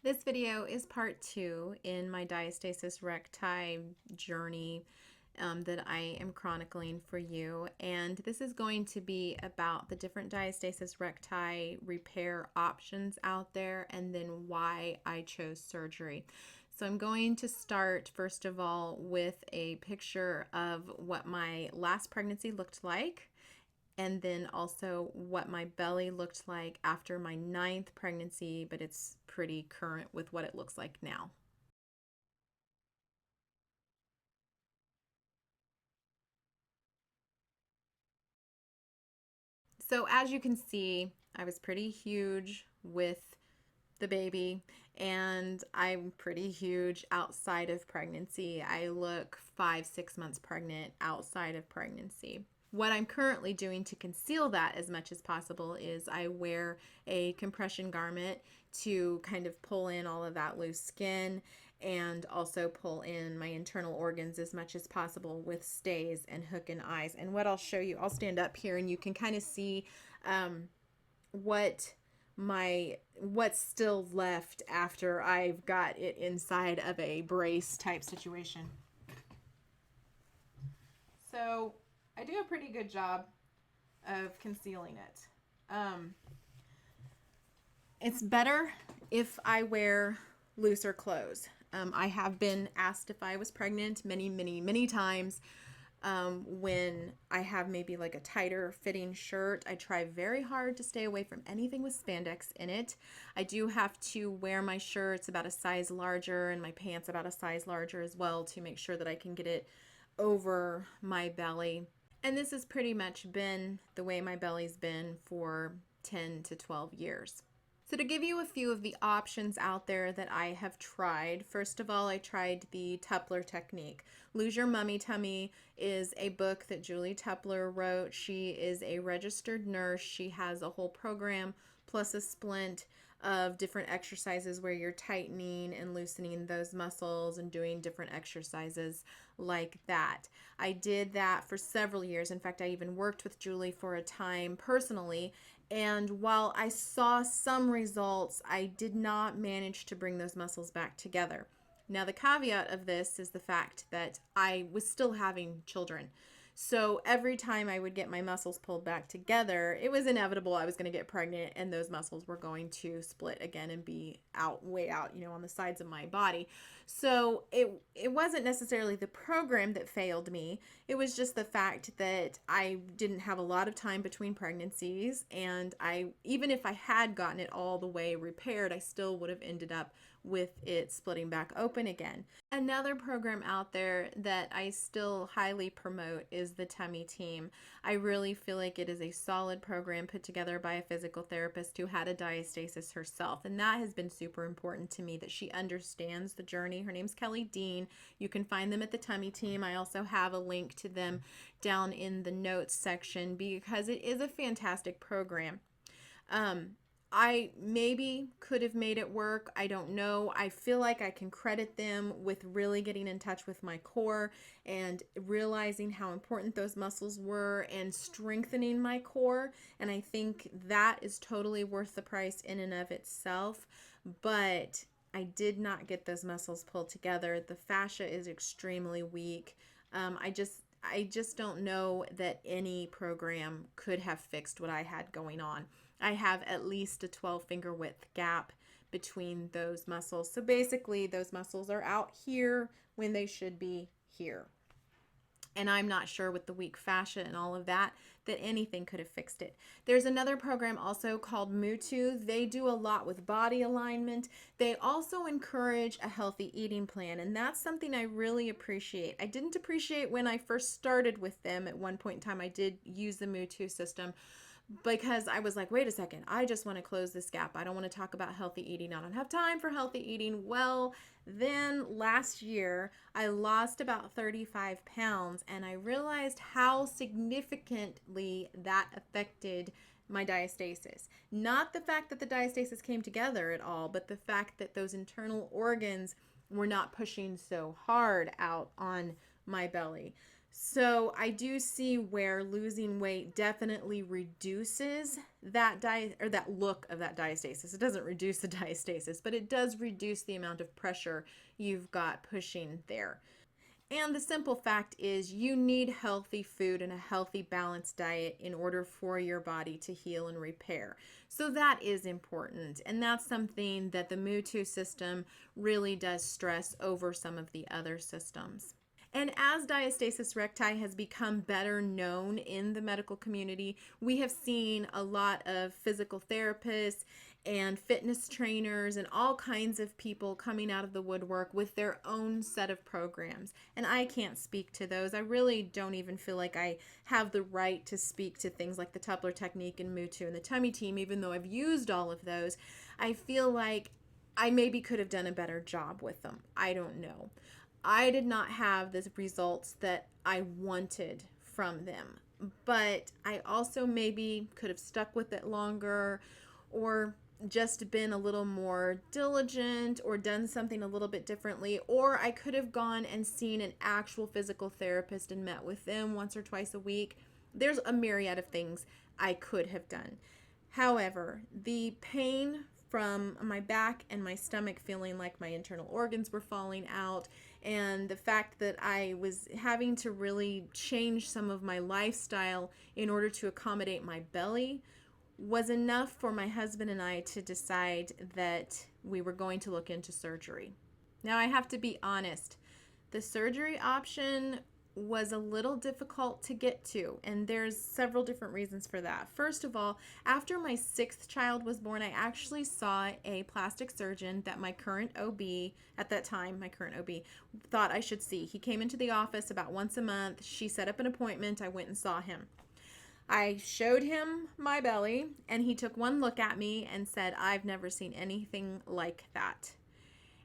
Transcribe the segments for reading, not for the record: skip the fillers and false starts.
This video is part 2 in my Diastasis Recti journey that I am chronicling for you. And this is going to be about the different Diastasis Recti repair options out there and then why I chose surgery. So I'm going to start first of all with a picture of what my last pregnancy looked like, and then also what my belly looked like after my 9th pregnancy, but it's pretty current with what it looks like now. So as you can see, I was pretty huge with the baby, and I'm pretty huge outside of pregnancy. I look 5-6 months pregnant outside of pregnancy. What I'm currently doing to conceal that as much as possible is I wear a compression garment to kind of pull in all of that loose skin and also pull in my internal organs as much as possible with stays and hook and eyes. And what I'll show you, I'll stand up here and you can kind of see what's still left after I've got it inside of a brace type situation. So I do a pretty good job of concealing it. It's better if I wear looser clothes. I have been asked if I was pregnant many times. When I have maybe like a tighter fitting shirt, I try very hard to stay away from anything with spandex in it. I do have to wear my shirts about a size larger and my pants about a size larger as well to make sure that I can get it over my belly. And this has pretty much been the way my belly's been for 10 to 12 years. So to give you a few of the options out there that I have tried, first of all, I tried the Tupler technique. Lose Your Mummy Tummy is a book that Julie Tupler wrote. She is a registered nurse. She has a whole program plus a splint of different exercises where you're tightening and loosening those muscles and doing different exercises like that. I did that for several years. In fact, I even worked with Julie for a time personally. And while I saw some results, I did not manage to bring those muscles back together. Now, the caveat of this is the fact that I was still having children. So every time I would get my muscles pulled back together, it was inevitable I was going to get pregnant and those muscles were going to split again and be way out, on the sides of my body. So it wasn't necessarily the program that failed me. It was just the fact that I didn't have a lot of time between pregnancies, and even if I had gotten it all the way repaired, I still would have ended up with it splitting back open again. Another program out there that I still highly promote is the Tummy Team. I really feel like it is a solid program put together by a physical therapist who had a diastasis herself, and that has been super important to me, that she understands the journey. Her name's Kelly Dean. You can find them at the Tummy Team. I also have a link to them down in the notes section because it is a fantastic program. I maybe could have made it work. I don't know. I feel like I can credit them with really getting in touch with my core and realizing how important those muscles were and strengthening my core. And I think that is totally worth the price in and of itself. But I did not get those muscles pulled together. The fascia is extremely weak. I just don't know that any program could have fixed what I had going on. I have at least a 12 finger width gap between those muscles. So basically those muscles are out here when they should be here. And I'm not sure with the weak fascia and all of that anything could have fixed it. There's another program also called MuTu. They do a lot with body alignment. They also encourage a healthy eating plan, and that's something I really appreciate. I didn't appreciate when I first started with them. At one point in time, I did use the MuTu system, because I was like, wait a second, I just want to close this gap. I don't want to talk about healthy eating. I don't have time for healthy eating. Well, then last year, I lost about 35 pounds, and I realized how significantly that affected my diastasis. Not the fact that the diastasis came together at all, but the fact that those internal organs were not pushing so hard out on my belly. So I do see where losing weight definitely reduces that that look of that diastasis. It doesn't reduce the diastasis, but it does reduce the amount of pressure you've got pushing there. And the simple fact is, you need healthy food and a healthy, balanced diet in order for your body to heal and repair. So that is important. And that's something that the MuTu system really does stress over some of the other systems. And as diastasis recti has become better known in the medical community, we have seen a lot of physical therapists and fitness trainers and all kinds of people coming out of the woodwork with their own set of programs. And I can't speak to those. I really don't even feel like I have the right to speak to things like the Tupler technique and MuTu and the tummy team, even though I've used all of those. I feel like I maybe could have done a better job with them. I don't know. I did not have the results that I wanted from them, but I also maybe could have stuck with it longer, or just been a little more diligent, or done something a little bit differently, or I could have gone and seen an actual physical therapist and met with them once or twice a week. There's a myriad of things I could have done. However, the pain from my back and my stomach feeling like my internal organs were falling out, and the fact that I was having to really change some of my lifestyle in order to accommodate my belly was enough for my husband and I to decide that we were going to look into surgery. Now, I have to be honest, the surgery option was a little difficult to get to, and there's several different reasons for that. First of all, after my 6th child was born, I actually saw a plastic surgeon that my current OB, at that time, my current OB, thought I should see. He came into the office about once a month. She set up an appointment. I went and saw him. I showed him my belly, and he took one look at me and said, "I've never seen anything like that."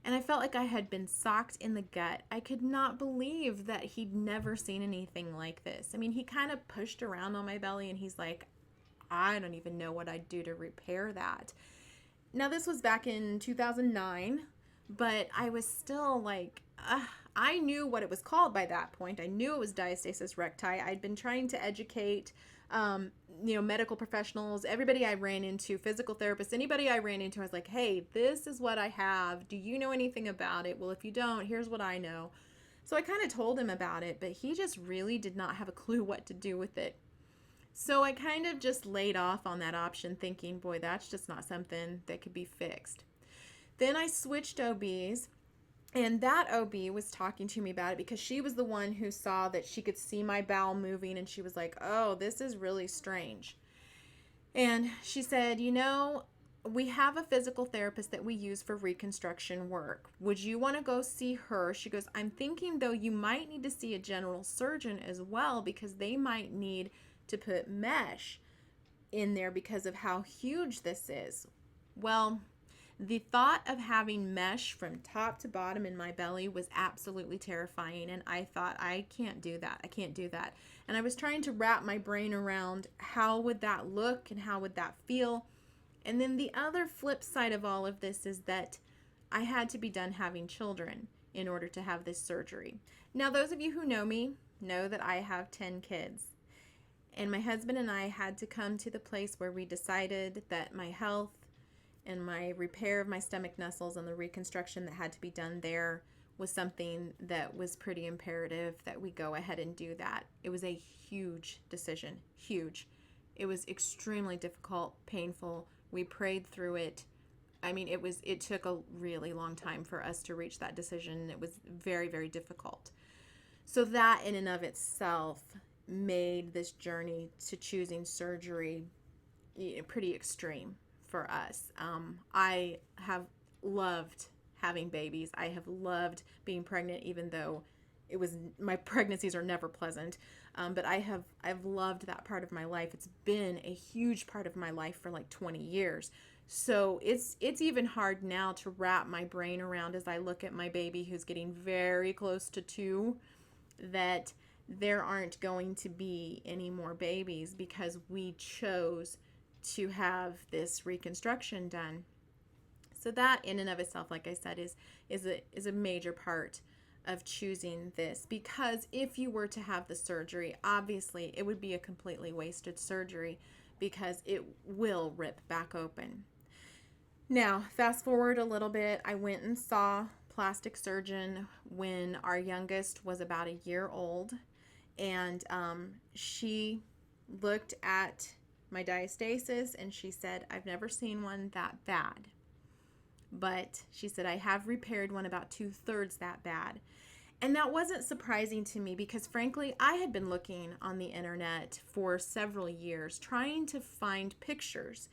And I felt like I had been socked in the gut. I could not believe that he'd never seen anything like this. I mean, he kind of pushed around on my belly, and he's like, "I don't even know what I'd do to repair that." Now, this was back in 2009, but I was still like, I knew what it was called by that point. I knew it was diastasis recti. I'd been trying to educate, medical professionals, everybody I ran into, physical therapists, anybody I ran into. I was like, "Hey, this is what I have. Do you know anything about it?" "Well, if you don't, here's what I know." So I kind of told him about it, but he just really did not have a clue what to do with it. So I kind of just laid off on that option, thinking, boy, that's just not something that could be fixed. Then I switched OBs, and that OB was talking to me about it because she was the one who saw that she could see my bowel moving, and she was like, "Oh, this is really strange." And she said, "We have a physical therapist that we use for reconstruction work. Would you want to go see her?" She goes, "I'm thinking, though, you might need to see a general surgeon as well, because they might need to put mesh in there because of how huge this is." Well, the thought of having mesh from top to bottom in my belly was absolutely terrifying, and I thought, I can't do that. I can't do that. And I was trying to wrap my brain around how would that look and how would that feel. And then the other flip side of all of this is that I had to be done having children in order to have this surgery. Now, those of you who know me know that I have 10 kids. And my husband and I had to come to the place where we decided that my health and my repair of my stomach muscles and the reconstruction that had to be done there was something that was pretty imperative that we go ahead and do that. It was a huge decision, huge. It was extremely difficult, painful. We prayed through it. I mean, it took a really long time for us to reach that decision. It was very, very difficult. So that in and of itself made this journey to choosing surgery pretty extreme for us. I have loved having babies. I have loved being pregnant, even though my pregnancies are never pleasant. But I've loved that part of my life. It's been a huge part of my life for like 20 years. So it's even hard now to wrap my brain around as I look at my baby who's getting very close to 2, that there aren't going to be any more babies because we chose to have this reconstruction done. So that in and of itself, like I said, is a major part of choosing this, because if you were to have the surgery, obviously it would be a completely wasted surgery because it will rip back open. Now, fast forward a little bit, I went and saw plastic surgeon when our youngest was about a year old, and she looked at my diastasis and she said, I've never seen one that bad. But she said, I have repaired one about 2/3 that bad. And that wasn't surprising to me because, frankly, I had been looking on the internet for several years trying to find pictures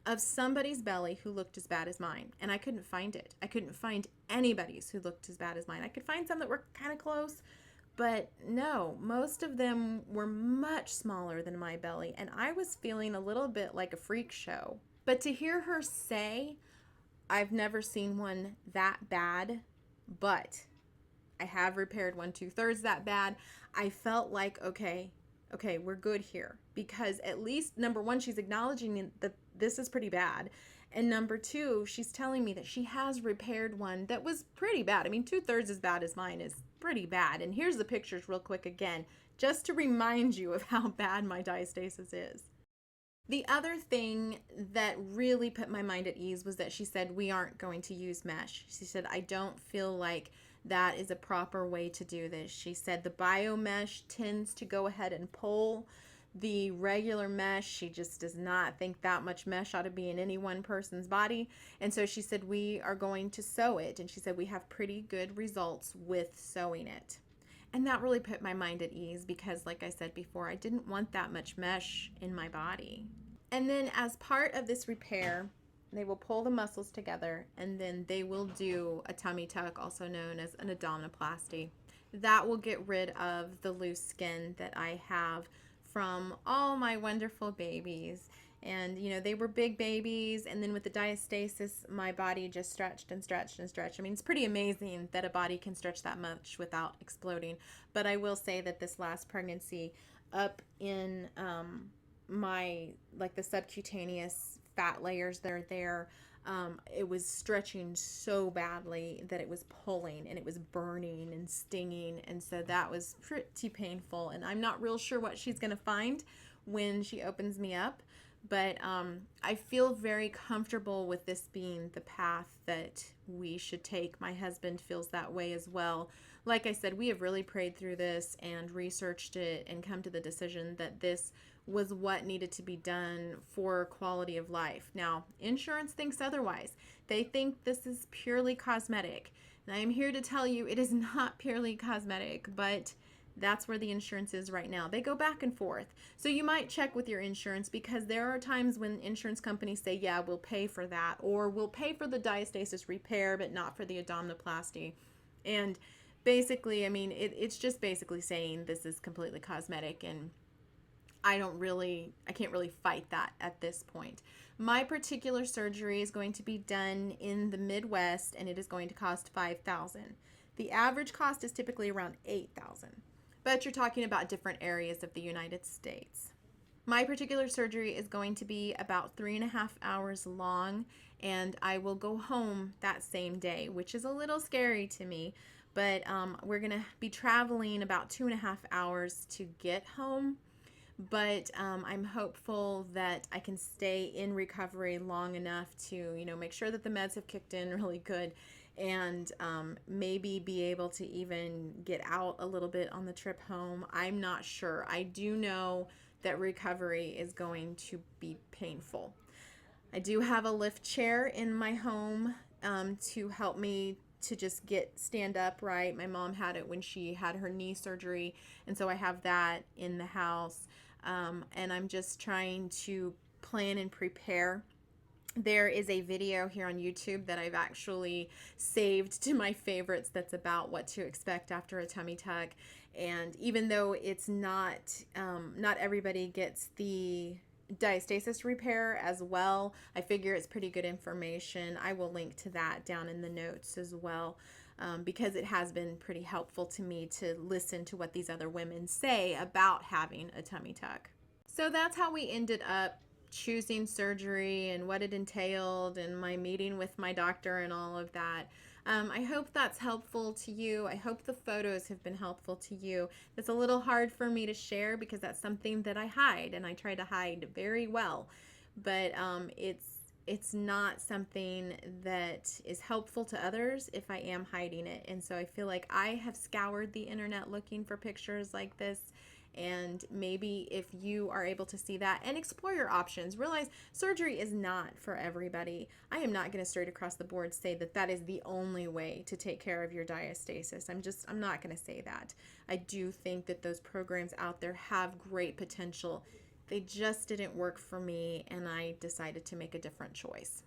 of somebody's belly who looked as bad as mine. And I couldn't find it. I couldn't find anybody's who looked as bad as mine. I could find some that were kind of close, but no, most of them were much smaller than my belly. And I was feeling a little bit like a freak show. But to hear her say, I've never seen one that bad, but I have repaired one 2/3 that bad, I felt like, okay, we're good here. Because at least, number one, she's acknowledging that this is pretty bad. And number two, she's telling me that she has repaired one that was pretty bad. I mean, 2/3 as bad as mine is pretty bad. And here's the pictures real quick again, just to remind you of how bad my diastasis is. The other thing that really put my mind at ease was that she said, we aren't going to use mesh. She said, I don't feel like that is a proper way to do this. She said the biomesh tends to go ahead and pull the regular mesh. She just does not think that much mesh ought to be in any one person's body. And so she said, we are going to sew it. And she said, we have pretty good results with sewing it. And that really put my mind at ease because, like I said before, I didn't want that much mesh in my body. And then as part of this repair, they will pull the muscles together and then they will do a tummy tuck, also known as an abdominoplasty. That will get rid of the loose skin that I have from all my wonderful babies. And, you know, they were big babies, and then with the diastasis, my body just stretched and stretched and stretched. I mean, it's pretty amazing that a body can stretch that much without exploding. But I will say that this last pregnancy, up in the subcutaneous fat layers that are there, it was stretching so badly that it was pulling and it was burning and stinging. And so that was pretty painful. And I'm not real sure what she's going to find when she opens me up. But I feel very comfortable with this being the path that we should take. My husband feels that way as well. Like I said, we have really prayed through this and researched it and come to the decision that this was what needed to be done for quality of life. Now, insurance thinks otherwise. They think this is purely cosmetic. And I am here to tell you it is not purely cosmetic, but that's where the insurance is right now. They go back and forth. So you might check with your insurance because there are times when insurance companies say, yeah, we'll pay for that, or we'll pay for the diastasis repair, but not for the abdominoplasty. And basically, I mean, it's just basically saying this is completely cosmetic, and I can't really fight that at this point. My particular surgery is going to be done in the Midwest, and it is going to cost $5,000. The average cost is typically around $8,000. But you're talking about different areas of the United States. My particular surgery is going to be about 3.5 hours long, and I will go home that same day, which is a little scary to me, but we're going to be traveling about 2.5 hours to get home. But I'm hopeful that I can stay in recovery long enough to, make sure that the meds have kicked in really good, and maybe be able to even get out a little bit on the trip home. I'm not sure. I do know that recovery is going to be painful. I do have a lift chair in my home to help me to just stand upright. My mom had it when she had her knee surgery, and so I have that in the house. And I'm just trying to plan and prepare. There is a video here on YouTube that I've actually saved to my favorites that's about what to expect after a tummy tuck. And even though it's not everybody gets the diastasis repair as well, I figure it's pretty good information. I will link to that down in the notes as well, because it has been pretty helpful to me to listen to what these other women say about having a tummy tuck. So that's how we ended up choosing surgery and what it entailed and my meeting with my doctor and all of that. I hope that's helpful to you. I hope the photos have been helpful to you. It's a little hard for me to share because that's something that I hide, and I try to hide very well. But it's not something that is helpful to others if I am hiding it. And so I feel like I have scoured the internet looking for pictures like this. And maybe if you are able to see that and explore your options, realize surgery is not for everybody. I am not going to straight across the board say that that is the only way to take care of your diastasis. I'm not going to say that. I do think that those programs out there have great potential. They just didn't work for me, and I decided to make a different choice.